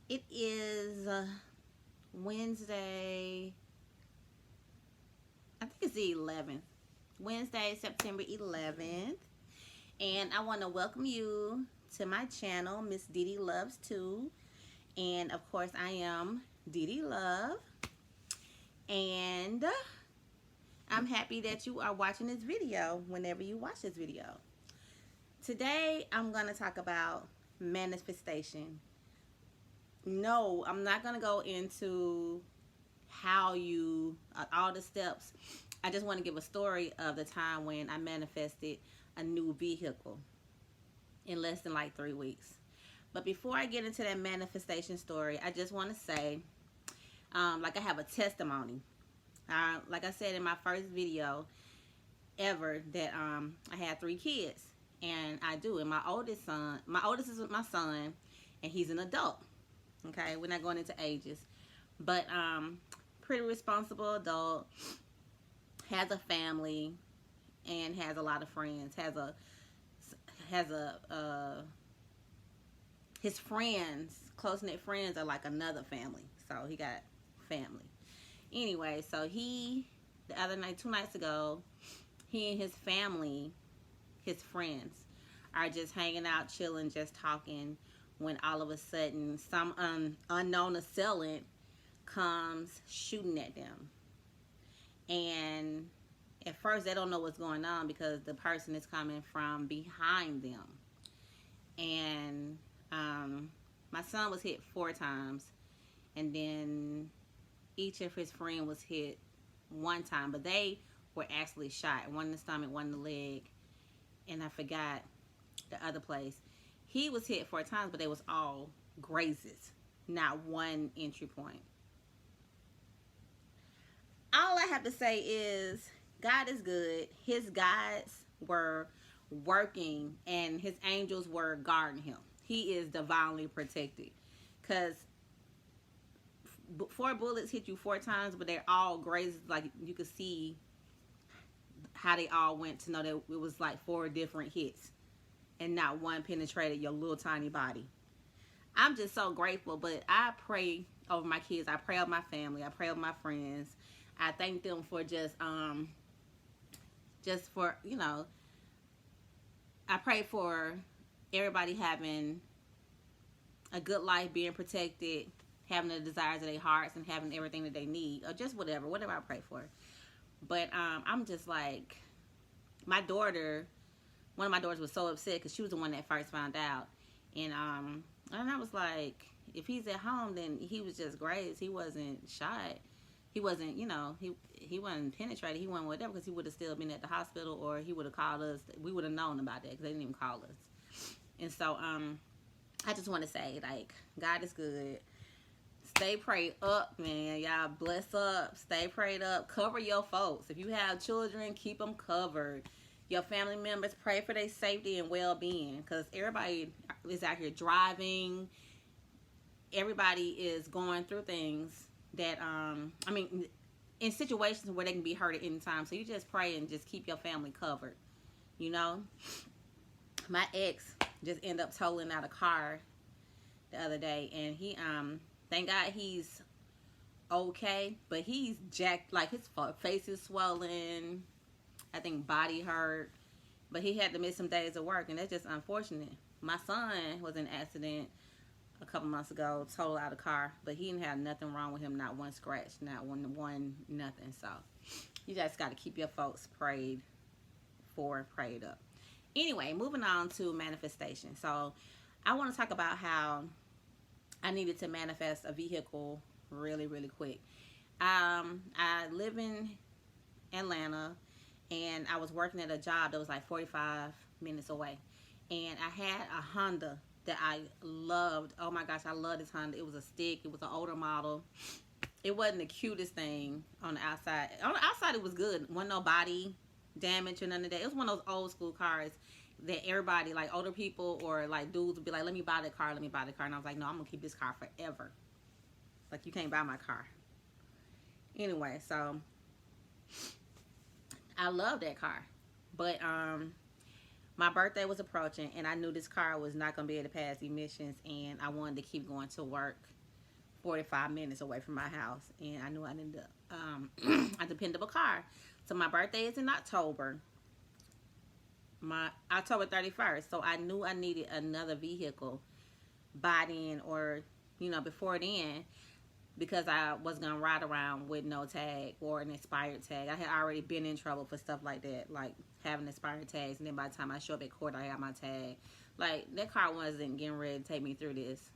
It is Wednesday, I think it's the 11th. Wednesday, September 11th. And I want to welcome you to my channel, Miss Dee-Dee Loves Too. And of course, I am Dee-Dee Love. And I'm happy that you are watching this video whenever you watch this video. Today, I'm going to talk about manifestation. No, I'm not going to go into how you, all the steps. I just want to give a story of the time when I manifested a new vehicle in less than like 3 weeks. But before I get into that manifestation story, I just want to say, like I have a testimony. Like I said in my first video ever, that I had 3 kids, and I do. And my oldest is my son, and he's an adult. Okay, we're not going into ages, but pretty responsible adult, has a family, and has a lot of friends. His friends, close knit friends, are like another family. So he got family. Anyway, so the other night, 2 nights ago, he and his family, his friends, are just hanging out, chilling, just talking, when all of a sudden some unknown assailant comes shooting at them. And at first they don't know what's going on because the person is coming from behind them. And my son was hit 4 times, and then each of his friends was hit 1 time, but they were actually shot, one in the stomach, one in the leg, and I forgot the other place. He was hit 4 times, but they was all grazes, not one entry point. All I have to say is God is good. His guides were working, and his angels were guarding him. He is divinely protected, because 4 bullets hit you 4 times, but they're all grazes. Like, you could see how they all went to know that it was like 4 different hits, and not one penetrated your little tiny body. I'm just so grateful. But I pray over my kids. I pray over my family. I pray over my friends. I thank them for just for, I pray for everybody having a good life, being protected, having the desires of their hearts, and having everything that they need, or just whatever I pray for. But I'm just like, one of my daughters was so upset because she was the one that first found out. And I was like, if he's at home, then he was just grazed. He wasn't shot. He wasn't, he wasn't penetrated. He wasn't whatever, because he would have still been at the hospital, or he would have called us. We would have known about that because they didn't even call us. And so I just want to say, like, God is good. Stay prayed up, man. Y'all bless up. Stay prayed up. Cover your folks. If you have children, keep them covered. Your family members, pray for their safety and well-being, because everybody is out here driving. Everybody is going through things that, in situations where they can be hurt at any time. So you just pray and just keep your family covered, My ex just ended up totaling out a car the other day, and he, thank God he's okay, but he's jacked. Like, his face is swollen, I think body hurt, but he had to miss some days of work, and that's just unfortunate. My son was in an accident a couple months ago, totaled out a car, but he didn't have nothing wrong with him, not one scratch, not one nothing. So you just got to keep your folks prayed up. Anyway, moving on to manifestation. So I want to talk about how I needed to manifest a vehicle really, really quick. I live in Atlanta, and I was working at a job that was like 45 minutes away, and I had a Honda that I loved. Oh my gosh, I love this Honda. It was a stick. It was an older model. It wasn't the cutest thing on the outside. On the outside, it was good. Wasn't no body damage or none of that. It was one of those old school cars that everybody, like older people or like dudes, would be like, let me buy that car, let me buy the car. And I was like, no, I'm gonna keep this car forever. Like, you can't buy my car. Anyway, so I love that car. But my birthday was approaching, and I knew this car was not going to be able to pass emissions, and I wanted to keep going to work 45 minutes away from my house, and I knew I needed a dependable car. So my birthday is in October, my October 31st. So I knew I needed another vehicle by then, or before then, because I was gonna ride around with no tag or an expired tag. I had already been in trouble for stuff like that, like having expired tags, and then by the time I show up at court, I got my tag. Like, that car wasn't getting ready to take me through this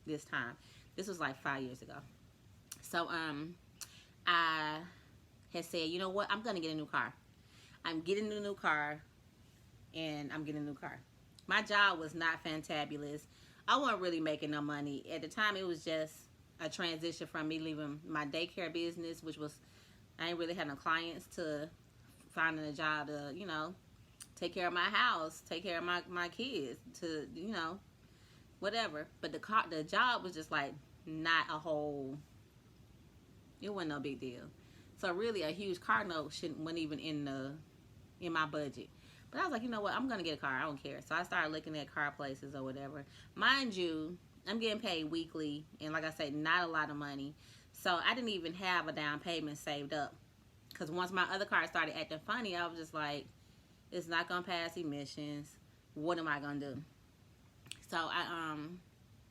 this time. This was like 5 years ago. So I had said, you know what, I'm gonna get a new car. I'm getting a new car, and I'm getting a new car. My job was not fantabulous. I wasn't really making no money at the time. It was just a transition from me leaving my daycare business, which was, I ain't really had no clients, to finding a job to, take care of my house, take care of my kids, to, whatever. But the job was just like not a whole, it wasn't no big deal. So really a huge car note wasn't even in my budget. But I was like, you know what, I'm gonna get a car, I don't care. So I started looking at car places or whatever. Mind you, I'm getting paid weekly, and like I said, not a lot of money. So I didn't even have a down payment saved up, because once my other car started acting funny, I was just like, it's not gonna pass emissions. What am I gonna do? So I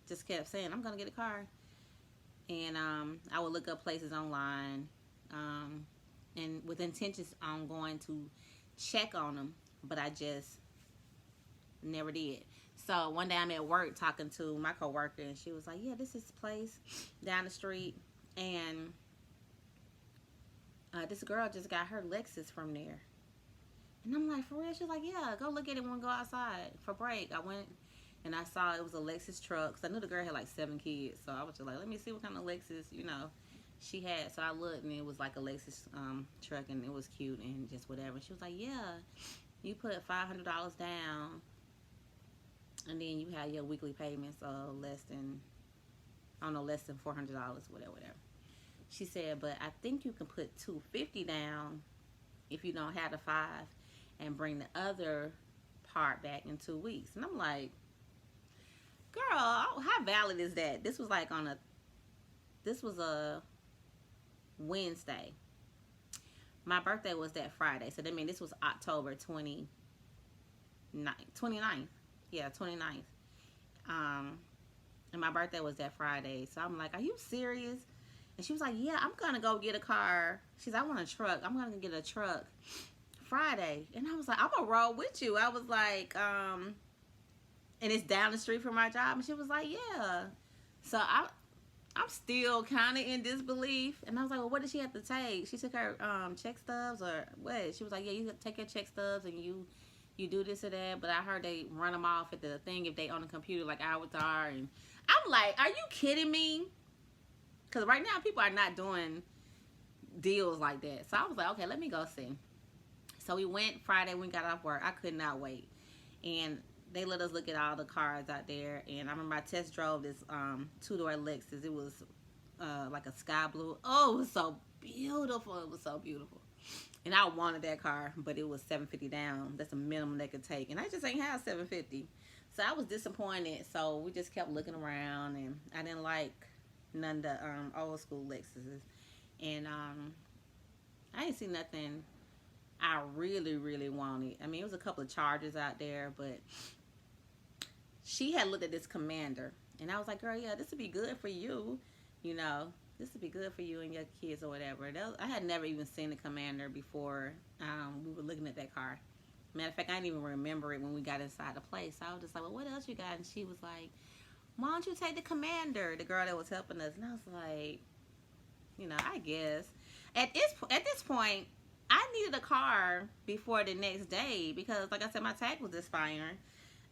just kept saying, I'm gonna get a car. And I would look up places online, and with intentions on going to check on them, but I just never did. So one day I'm at work talking to my coworker, and she was like, yeah, this is the place down the street, and this girl just got her Lexus from there. And I'm like, for real? She's like, yeah, go look at it when we go outside for break. I went and I saw it was a Lexus truck. So I knew the girl had like 7 kids. So I was just like, let me see what kind of Lexus, she had. So I looked, and it was like a Lexus truck, and it was cute and just whatever. And she was like, yeah, you put $500 down, and then you have your weekly payments of less than $400, whatever. She said, but I think you can put $250 down if you don't have the 5, and bring the other part back in 2 weeks. And I'm like, girl, how valid is that? This was like a Wednesday. My birthday was that Friday. So that means this was October 29th. Yeah, 29th. And my birthday was that Friday. So I'm like, are you serious? And she was like, yeah, I'm going to go get a car. She's like, I want a truck. I'm going to get a truck Friday. And I was like, I'm going to roll with you. I was like, and it's down the street from my job. And she was like, yeah. So I'm still kind of in disbelief. And I was like, well, what did she have to take? She took her check stubs or what? She was like, yeah, you take your check stubs and you do this or that. But I heard they run them off at the thing if they on the computer like Avatar. And I'm like, are you kidding me? Because right now people are not doing deals like that. So I was like, okay, let me go see. So we went Friday when we got off work. I could not wait. And they let us look at all the cars out there. And I remember I test drove this 2-door Lexus. It was like a sky blue. Oh, it was so beautiful. It was so beautiful. And I wanted that car, but it was $750 down. That's the minimum they could take. And I just ain't have $750. So I was disappointed. So we just kept looking around. And I didn't like none of the old school Lexuses. And I didn't see nothing I really, really wanted. I mean, it was a couple of Chargers out there, but she had looked at this Commander, and I was like, girl, yeah, this would be good for you, this would be good for you and your kids or whatever. I had never even seen the Commander before we were looking at that car. Matter of fact, I didn't even remember it when we got inside the place. So I was just like, well, what else you got? And she was like, why don't you take the Commander, the girl that was helping us? And I was like, I guess. At this point, I needed a car before the next day because, like I said, my tag was expiring.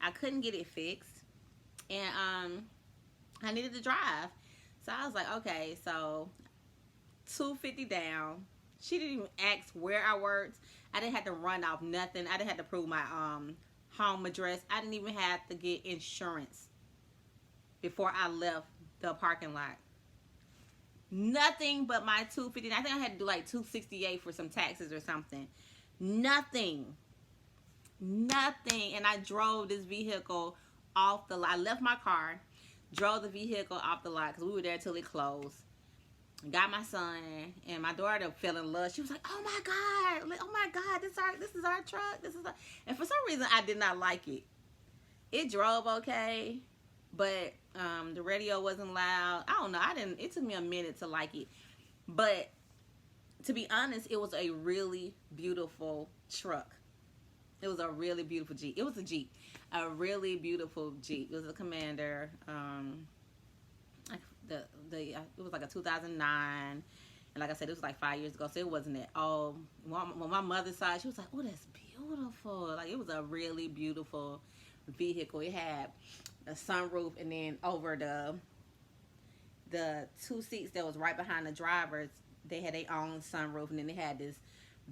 I couldn't get it fixed, and I needed to drive. So I was like, okay, so $250 down. She didn't even ask where I worked. I didn't have to run off nothing. I didn't have to prove my home address. I didn't even have to get insurance before I left the parking lot. Nothing but my $250. I think I had to do like $268 for some taxes or something. Nothing. And I drove this vehicle off the lot. I left my car, drove the vehicle off the lot because we were there till it closed. Got my son, and my daughter fell in love. She was like, "Oh my God, oh my God, this is our truck. This is our..." And for some reason, I did not like it. It drove okay, but the radio wasn't loud. I don't know. It took me a minute to like it, but to be honest, it was a really beautiful truck. It was a really beautiful Jeep. It was a Jeep, a really beautiful Jeep. It was a Commander. It was like a 2009, and like I said, it was like 5 years ago, so it wasn't at all. When my mother saw it, she was like, "Oh, that's beautiful!" Like, it was a really beautiful vehicle. It had a sunroof, and then over the two seats that was right behind the drivers, they had their own sunroof, and then they had this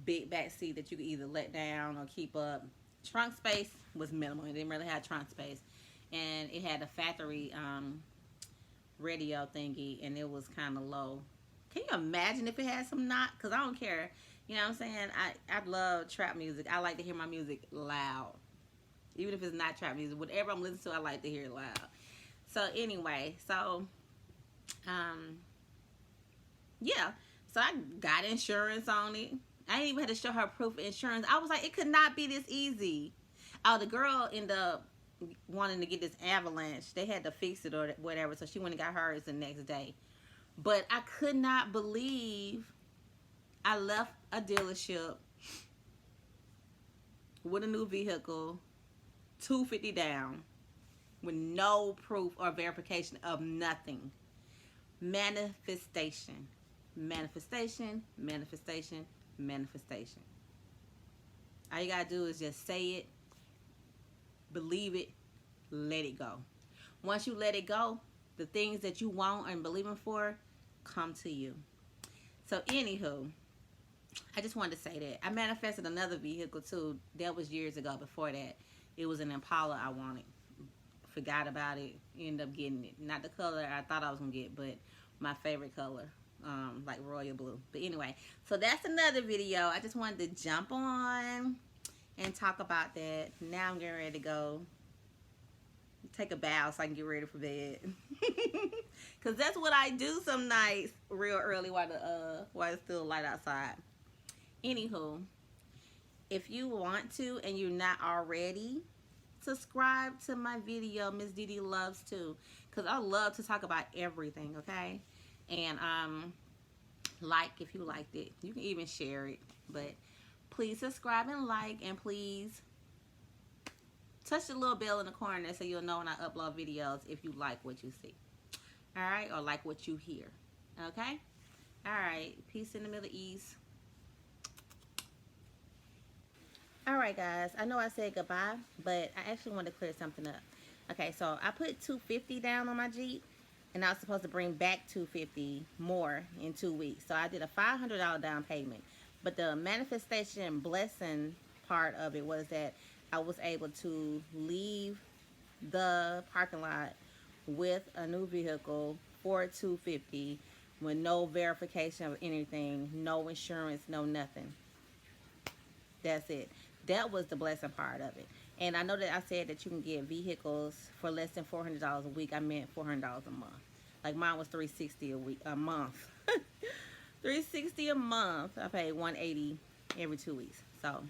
big back seat that you could either let down or keep up. Trunk space was minimal. It didn't really have trunk space, and it had a factory radio thingy, and it was kind of low. Can you imagine if it had some knock? Because I don't care. You know what I'm saying? I love trap music. I like to hear my music loud. Even if it's not trap music. Whatever I'm listening to, I like to hear it loud. So anyway, yeah. So I got insurance on it. I didn't even have to show her proof of insurance. I was like, it could not be this easy. Oh, the girl ended up wanting to get this Avalanche. They had to fix it or whatever, so she went and got hers the next day. But I could not believe I left a dealership with a new vehicle, $250 down, with no proof or verification of nothing. Manifestation. Manifestation, manifestation, manifestation. All you gotta do is just say it, believe it, let it go. Once you let it go, the things that you want and believing for come to you. So anywho, I just wanted to say that I manifested another vehicle too. That was years ago. Before that, it was an Impala I wanted. Forgot about it. Ended up getting it. Not the color I thought I was gonna get, but my favorite color, like royal blue. But anyway, so that's another video. I just wanted to jump on and talk about that. Now I'm getting ready to go take a bath so I can get ready for bed. Cause that's what I do some nights real early while it's still light outside. Anywho, if you want to and you're not already, subscribe to my video, Miss Dee-Dee Loves To, cause I love to talk about everything, okay? And like if you liked it, you can even share it, but please subscribe and like, and please touch the little bell in the corner so you'll know when I upload videos if you like what you see. Alright? Or like what you hear. Okay? Alright. Peace in the Middle East. Alright, guys. I know I said goodbye, but I actually want to clear something up. Okay, so I put $250 down on my Jeep, and I was supposed to bring back $250 more in 2 weeks. So I did a $500 down payment. But the manifestation blessing part of it was that I was able to leave the parking lot with a new vehicle for $250 with no verification of anything, no insurance, no nothing. That's it. That was the blessing part of it. And I know that I said that you can get vehicles for less than $400 a week. I meant $400 a month. Like mine was $360 a month. $360 a month. I paid $180 every 2 weeks. So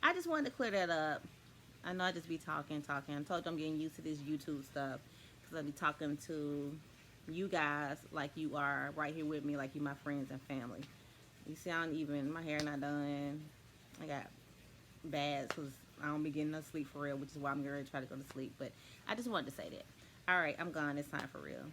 I just wanted to clear that up. I know I just be talking. I told you I'm getting used to this YouTube stuff because I be talking to you guys like you are right here with me, like you my friends and family. You see, I don't even, my hair not done. I got bads because I don't be getting no sleep for real, which is why I'm going to try to go to sleep. But I just wanted to say that. All right, I'm gone. It's time for real.